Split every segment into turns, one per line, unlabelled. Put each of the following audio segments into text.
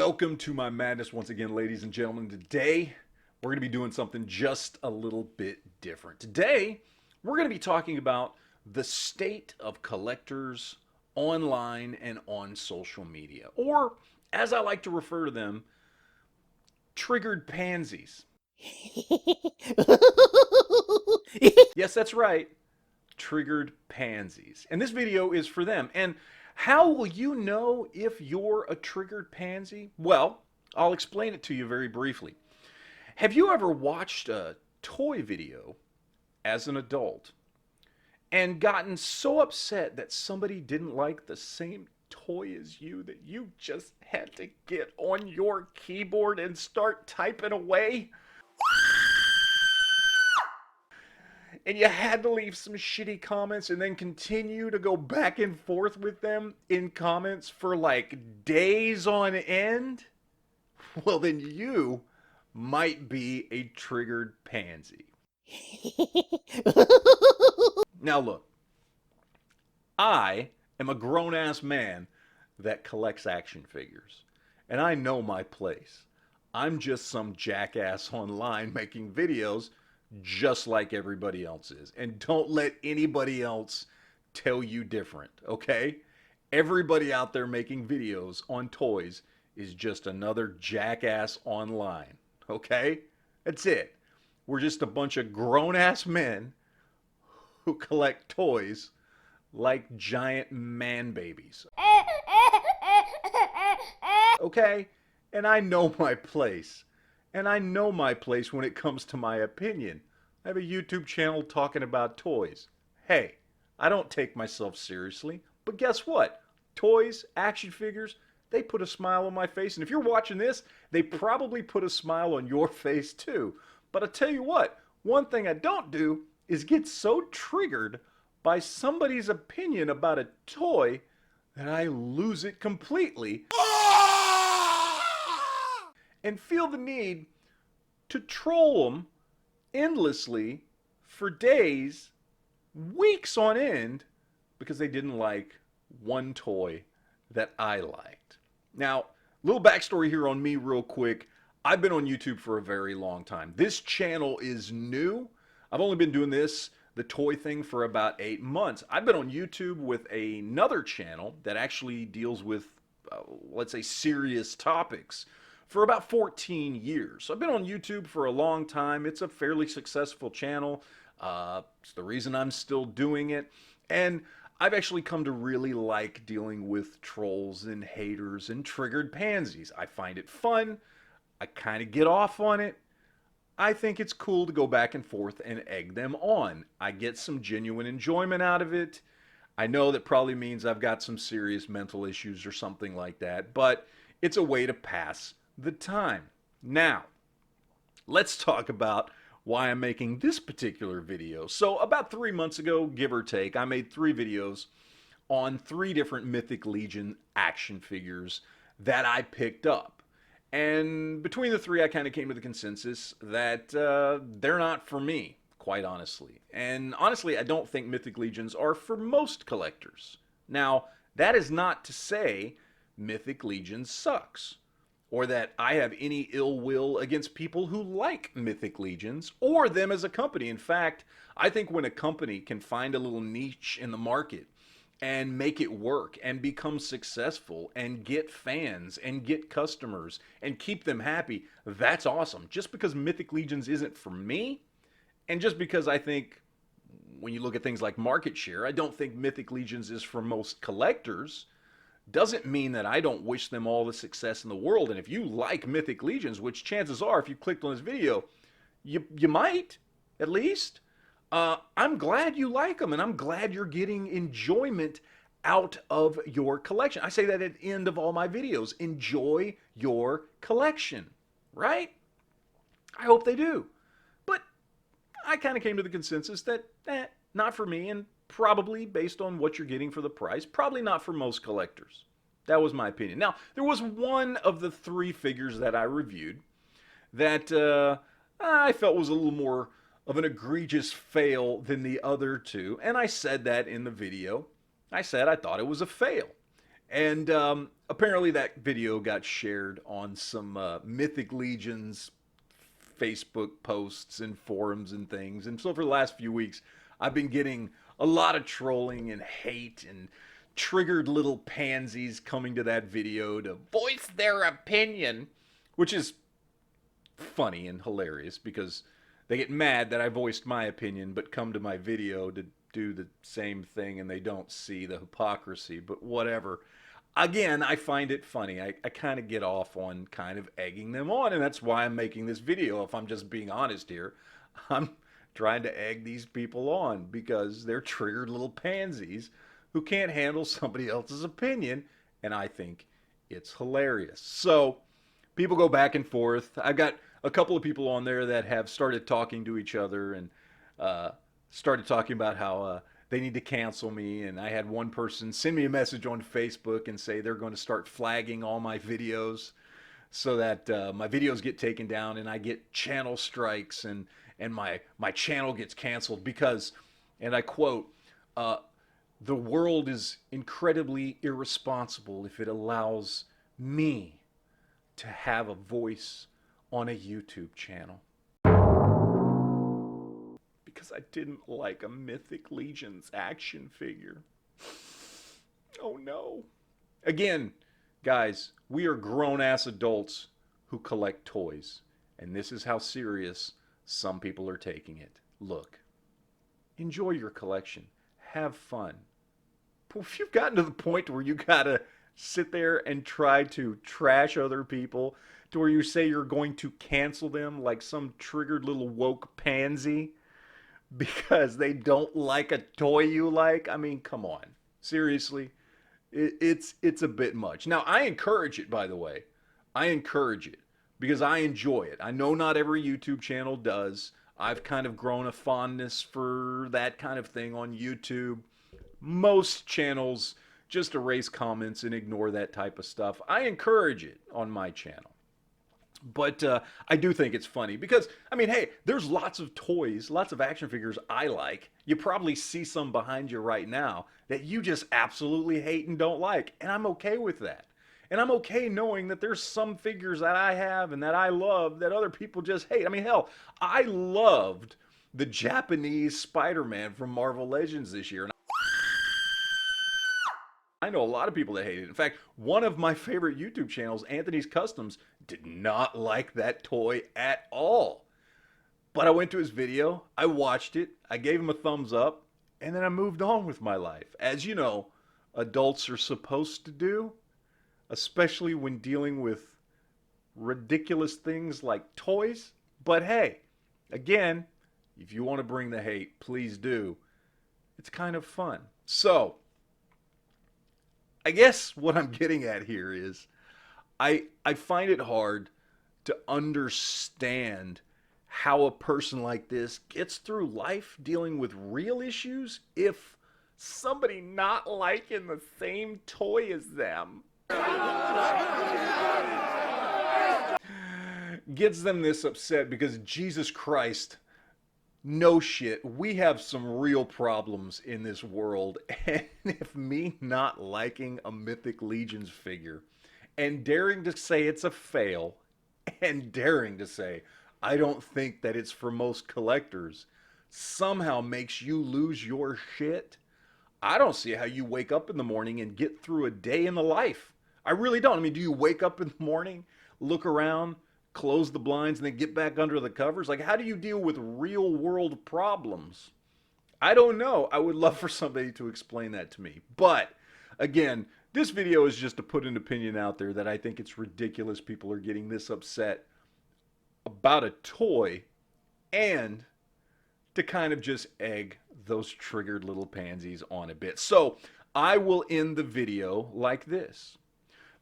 Welcome to my madness once again, ladies and gentlemen. Today, we're going to be doing something just a little bit different. Today, we're going to be talking about the state of collectors online and on social media, or as I like to refer to them, triggered pansies. Yes, that's right, triggered pansies. And this video is for them. And how will you know if you're a triggered pansy? Well, I'll explain it to you very briefly. Have you ever watched a toy video as an adult and gotten so upset that somebody didn't like the same toy as you that you just had to get on your keyboard and start typing away? And you had to leave some shitty comments and then continue to go back and forth with them in comments for like days on end? Well, then you might be a triggered pansy. Now look, I am a grown-ass man that collects action figures, and I know my place. I'm just some jackass online making videos just like everybody else is. And don't let anybody else tell you different, okay? Everybody out there making videos on toys is just another jackass online, okay? That's it. We're just a bunch of grown-ass men who collect toys like giant man babies. Okay? And I know my place. And I know my place when it comes to my opinion. I have a YouTube channel talking about toys. Hey, I don't take myself seriously, but guess what? Toys, action figures, they put a smile on my face. And if you're watching this, they probably put a smile on your face too. But I tell you what, one thing I don't do is get so triggered by somebody's opinion about a toy that I lose it completely and feel the need to troll them endlessly for days, weeks on end, because they didn't like one toy that I liked. Now, little backstory here on me real quick. I've been on YouTube for a very long time. This channel is new. I've only been doing this, the toy thing, for about 8 months. I've been on YouTube with another channel that actually deals with, let's say, serious topics for about 14 years. So I've been on YouTube for a long time. It's a fairly successful channel. It's the reason I'm still doing it. And I've actually come to really like dealing with trolls and haters and triggered pansies. I find it fun. I kind of get off on it. I think it's cool to go back and forth and egg them on. I get some genuine enjoyment out of it. I know that probably means I've got some serious mental issues or something like that, but it's a way to pass the time. Now, let's talk about why I'm making this particular video. So about 3 months ago, give or take, I made 3 videos on 3 different Mythic Legion action figures that I picked up. And between the 3, I kind of came to the consensus that they're not for me, quite honestly. And honestly, I don't think Mythic Legions are for most collectors. Now, that is not to say Mythic Legions sucks, or that I have any ill will against people who like Mythic Legions or them as a company. In fact, I think when a company can find a little niche in the market and make it work and become successful and get fans and get customers and keep them happy, that's awesome. Just because Mythic Legions isn't for me, and just because I think when you look at things like market share, I don't think Mythic Legions is for most collectors, doesn't mean that I don't wish them all the success in the world. And if you like Mythic Legions, which chances are, if you clicked on this video, you might, at least, I'm glad you like them, and I'm glad you're getting enjoyment out of your collection. I say that at the end of all my videos. Enjoy your collection, right? I hope they do. But I kind of came to the consensus that, not for me, and probably based on what you're getting for the price, probably not for most collectors. That was my opinion. Now, there was one of the 3 figures that I reviewed that I felt was a little more of an egregious fail than the other 2, and I said that in the video. I said I thought it was a fail. And apparently that video got shared on some Mythic Legions Facebook posts and forums and things. And so for the last few weeks, I've been getting a lot of trolling and hate and triggered little pansies coming to that video to voice their opinion, which is funny and hilarious because they get mad that I voiced my opinion but come to my video to do the same thing and they don't see the hypocrisy, but whatever. Again, I find it funny. I kind of get off on kind of egging them on, and that's why I'm making this video. If I'm just being honest here, I'm trying to egg these people on because they're triggered little pansies who can't handle somebody else's opinion, and I think it's hilarious. So people go back and forth. I've got a couple of people on there that have started talking to each other and uh, started talking about how they need to cancel me. And I had one person send me a message on Facebook and say they're going to start flagging all my videos so that my videos get taken down and I get channel strikes and my channel gets canceled because, and I quote, uh, the world is incredibly irresponsible if it allows me to have a voice on a YouTube channel because I didn't like a Mythic Legions action figure. Oh no. Again, guys, we are grown ass adults who collect toys, and this is how serious some people are taking it. Look, enjoy your collection, have fun. But if you've gotten to the point where you gotta sit there and try to trash other people to where you say you're going to cancel them like some triggered little woke pansy because they don't like a toy you like, I mean, come on. Seriously, it's a bit much. Now, I encourage it, by the way. I encourage it because I enjoy it. I know not every YouTube channel does. I've kind of grown a fondness for that kind of thing on YouTube. Most channels just erase comments and ignore that type of stuff. I encourage it on my channel. But I do think it's funny because, I mean, hey, there's lots of toys, lots of action figures I like. You probably see some behind you right now that you just absolutely hate and don't like. And I'm okay with that. And I'm okay knowing that there's some figures that I have and that I love that other people just hate. I mean, hell, I loved the Japanese Spider-Man from Marvel Legends this year. And I know a lot of people that hate it. In fact, one of my favorite YouTube channels, Anthony's Customs, did not like that toy at all. But I went to his video, I watched it, I gave him a thumbs up, and then I moved on with my life. As you know, adults are supposed to do, especially when dealing with ridiculous things like toys. But hey, again, if you want to bring the hate, please do. It's kind of fun. So, I guess what I'm getting at here is I find it hard to understand how a person like this gets through life dealing with real issues if somebody not liking the same toy as them gets them this upset because Jesus Christ, no shit, we have some real problems in this world. And if me not liking a Mythic Legions figure and daring to say it's a fail and daring to say I don't think that it's for most collectors somehow makes you lose your shit, I don't see how you wake up in the morning and get through a day in the life. I really don't. I mean, do you wake up in the morning, look around, close the blinds, and then get back under the covers? Like, how do you deal with real world problems? I don't know. I would love for somebody to explain that to me. But again, this video is just to put an opinion out there that I think it's ridiculous people are getting this upset about a toy and to kind of just egg those triggered little pansies on a bit. So I will end the video like this.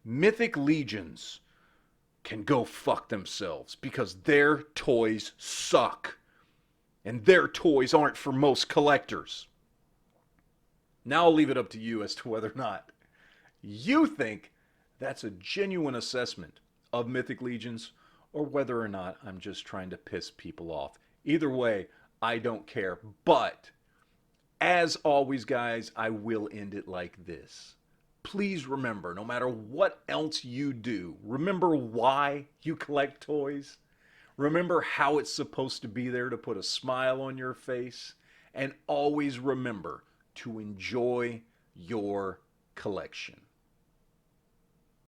Mythic Legions can go fuck themselves because their toys suck. And their toys aren't for most collectors. Now I'll leave it up to you as to whether or not you think that's a genuine assessment of Mythic Legions or whether or not I'm just trying to piss people off. Either way, I don't care. But as always, guys, I will end it like this. please remember, no matter what else you do, remember why you collect toys. Remember how it's supposed to be there to put a smile on your face. And always remember to enjoy your collection.